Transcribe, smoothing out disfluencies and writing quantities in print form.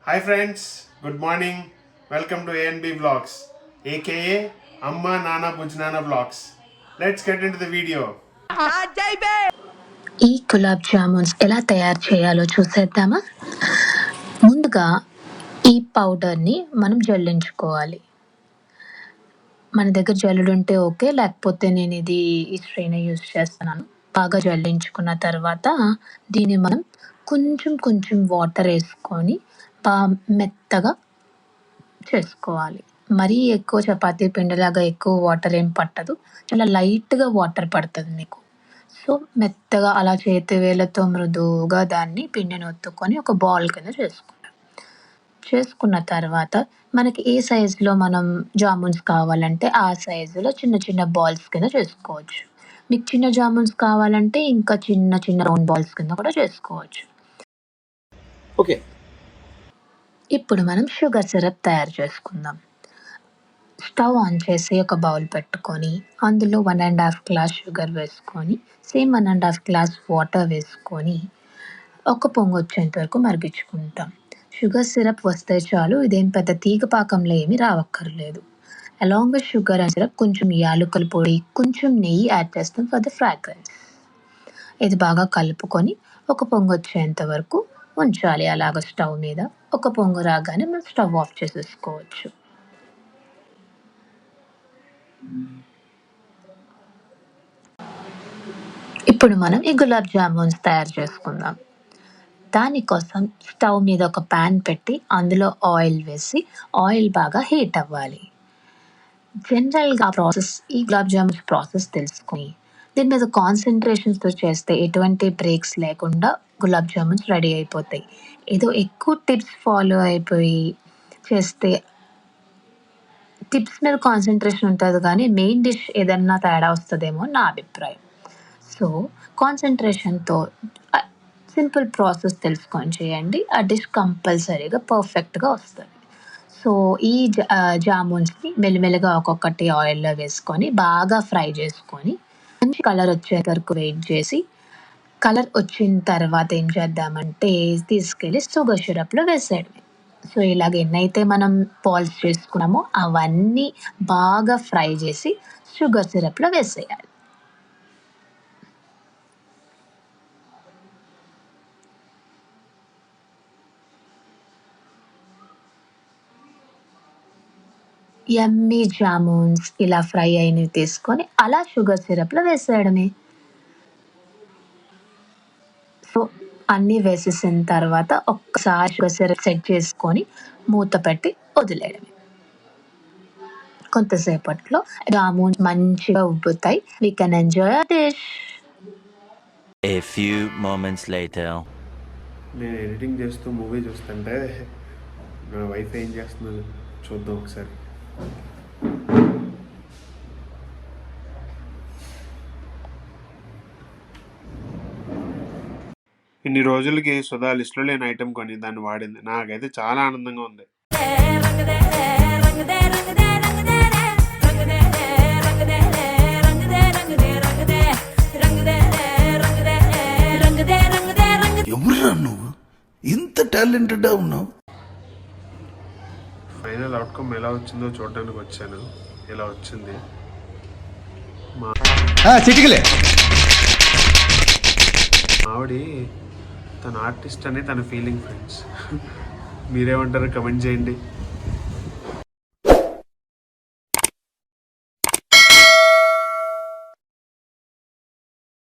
Hi friends, good morning. Welcome to ANB Vlogs, aka Amma Nana Bujnana Vlogs. Let's get into the video. ఈ గులాబ్ జామున్స్ ఎలా తయారు చేయాలో చూసేద్దామా? ముందుగా ఈ పౌడర్ని మనం జల్లించుకోవాలి. మన దగ్గర జల్లుడు ఉంటే ఓకే, లేకపోతే నేను ఈ స్ట్రెయినర్ యూజ్ చేస్తున్నాను. బాగా జల్లించుకున్న తర్వాత దీన్ని మనం కొంచెం కొంచెం వాటర్ వేసుకొని మెత్తగా చేసుకోవాలి. మరీ ఎక్కువ చపాతీ పిండిలాగా ఎక్కువ వాటర్ ఏం పట్టదు. చాలా లైట్‌గా వాటర్ పడుతుంది మీకు. సో, మెత్తగా అలా చేతి వేళ్ళతో మృదువుగా దాన్ని పిండిని ఒత్తుకొని ఒక బాల్ కింద చేసుకుంటాం. చేసుకున్న తర్వాత మనకి ఏ సైజులో మనం జామున్స్ కావాలంటే ఆ సైజులో చిన్న చిన్న బాల్స్ కింద చేసుకోవచ్చు. మీకు చిన్న జామున్స్ కావాలంటే ఇంకా చిన్న చిన్న రౌండ్ బాల్స్ కింద కూడా చేసుకోవచ్చు. ఓకే. ఇప్పుడు మనం షుగర్ సిరప్ తయారు చేసుకుందాం. స్టవ్ ఆన్ చేసి ఒక బౌల్ పెట్టుకొని అందులో 1½ గ్లాస్ షుగర్ వేసుకొని సేమ్ 1½ గ్లాస్ వాటర్ వేసుకొని ఒక పొంగు వచ్చేంత వరకు మరిగించుకుంటాం. షుగర్ సిరప్ వస్తే చాలు, ఇదేం పెద్ద తీగ పాకంలో ఏమీ రావక్కర్లేదు. Along with sugar and syrup కొంచెం యాలకుల పొడి, కొంచెం నెయ్యి యాడ్ చేస్తాం ఫర్ ద ఫ్రాగ్రెన్స్. ఇది బాగా కలుపుకొని ఒక పొంగు వచ్చేంత వరకు ఉంచాలి అలాగ స్టవ్ మీద. ఒక పొంగు రాగానే మనం స్టవ్ ఆఫ్ చేసేసుకోవచ్చు. ఇప్పుడు మనం ఈ గులాబ్ జామున్స్ తయారు చేసుకుందాం. దానికోసం స్టవ్ మీద ఒక ప్యాన్ పెట్టి అందులో ఆయిల్ వేసి ఆయిల్ బాగా హీట్ అవ్వాలి. జనరల్‌గా ఈ గులాబ్ జామున్స్ ప్రాసెస్ తెలుసుకొని దీని మీద కాన్సంట్రేషన్స్‌తో చేస్తే ఎటువంటి బ్రేక్స్ లేకుండా గులాబ్ జామున్స్ రెడీ అయిపోతాయి. ఏదో ఎక్కువ టిప్స్ ఫాలో అయిపోయి చేస్తే టిప్స్ మీద కాన్సంట్రేషన్ ఉంటది కానీ మెయిన్ డిష్ ఏదన్నా తేడా వస్తదేమో అని నా అభిప్రాయం. సో, కాన్సంట్రేషన్‌తో సింపుల్ ప్రాసెస్ తెలుసుకొని చేయండి. ఆ డిష్ కంపల్సరీగా పర్ఫెక్ట్‌గా వస్తది. సో, జామున్స్‌ని మెల్లిమెల్లిగా ఒక్కొక్కటి ఆయిల్‌లో వేసుకొని బాగా ఫ్రై చేసుకొని మంచి కలర్ వచ్చేంత వరకు వెయిట్ చేసి, కలర్ వచ్చిన తర్వాత ఏం చేద్దామంటే తీసుకెళ్ళి షుగర్ సిరప్‌లో వేసేయడమే. సో, ఇలాగ ఎన్నైతే మనం బాల్స్ చేసుకున్నామో అవన్నీ బాగా ఫ్రై చేసి షుగర్ సిరప్‌లో వేసేయాలి. యమ్మీ జామున్స్ ఇలా ఫ్రై అయినవి తీసుకొని అలా షుగర్ సిరప్‌లో వేసేయడమే. సో, అన్నీ వేసేసిన తర్వాత ఒక్కసారి షుగర్ సిరప్ సెట్ చేసుకొని మూత పెట్టి వదిలేయడమే. కొంతసేపట్లో జామున్స్ మంచిగా ఉబ్బుతాయి. We can enjoy our dish. A few moments later. నేను ఎడిటింగ్ చేస్తూ మూవీ చూస్తుంటే నా వైఫ్ ఏం చేస్తుందో చూద్దాం ఒకసారి. ఇన్ని రోజులకి సుధా లిస్టులో లేని ఐటెం కొని దాన్ని వాడింది. నాకైతే చాలా ఆనందంగా ఉంది. ఎవరురా నువ్వు ఇంత టాలెంటెడ్ ఉన్నావు? ఫైనల్ అవుట్కమ్ ఎలా వచ్చిందో చూడడానికి వచ్చాను. ఇలా వచ్చింది. ఆవిడ తన ఆర్టిస్ట్ అని తన ఫీలింగ్ ఫ్రెండ్స్. మీరేమంటారో కమెంట్ చేయండి.